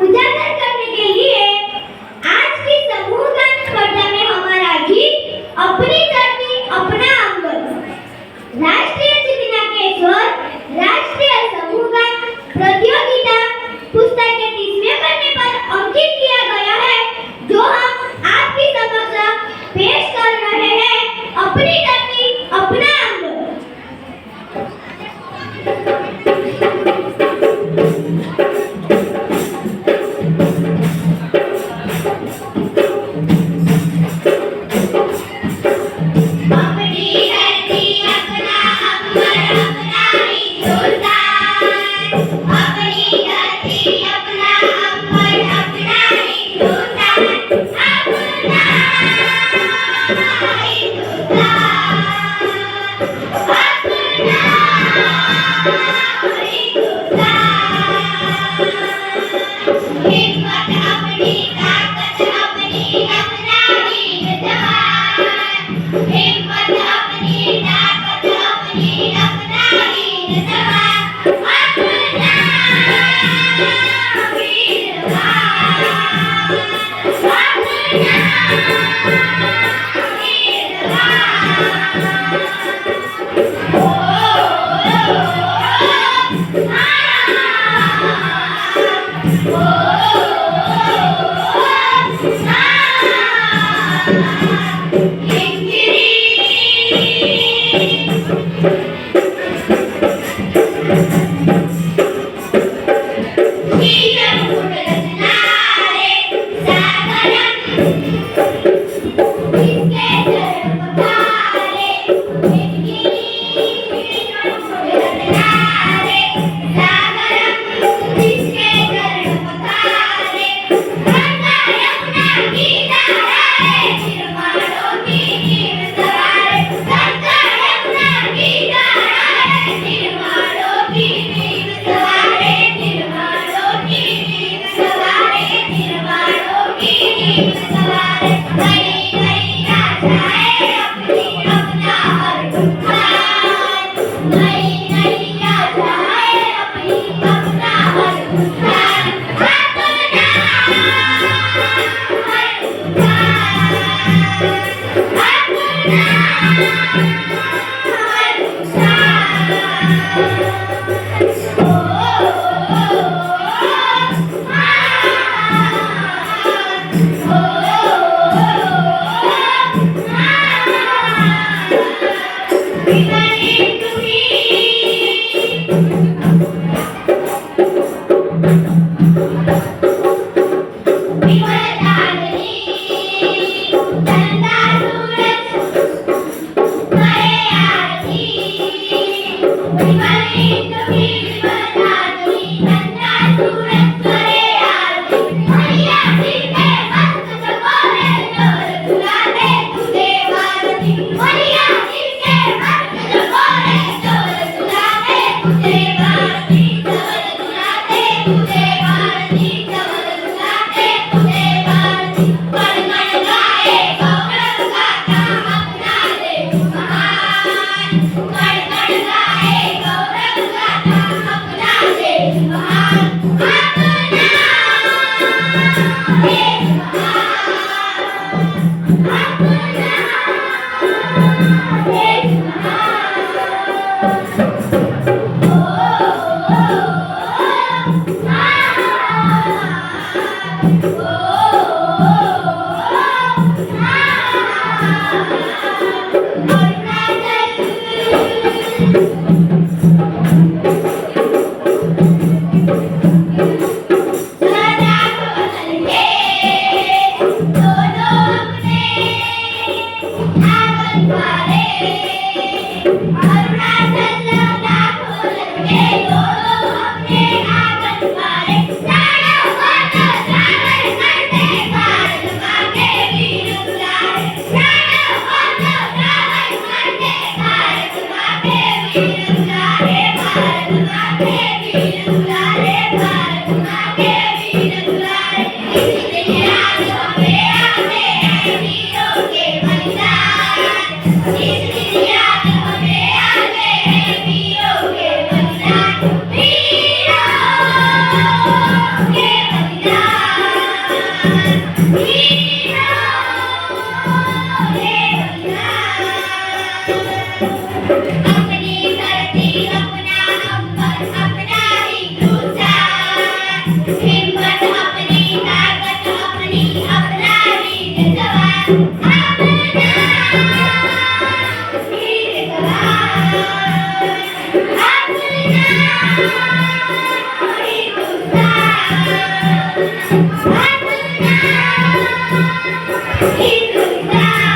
उजागर करने के लिए आज की समूह गान स्पर्धा में हमारा गीत अपनी धरती अपना आंगन राष्ट्रीय चेतना के स्वर राष्ट्रीय समूह गान प्रतियोगिता पुस्तक के 30वें पन्ने पर अंकित किया गया है, जो हम आपकी समक्ष पेश कर रहे हैं। अपनी धरती अपना आंगन। अपनी धरती अपना अंबर अपना हिंदुस्तान हिम्मत अपनी ताकत अपनी अपना वीर जवान अपना वीर जवान अपना हिंदुस्तान अपना हिंदुस्तान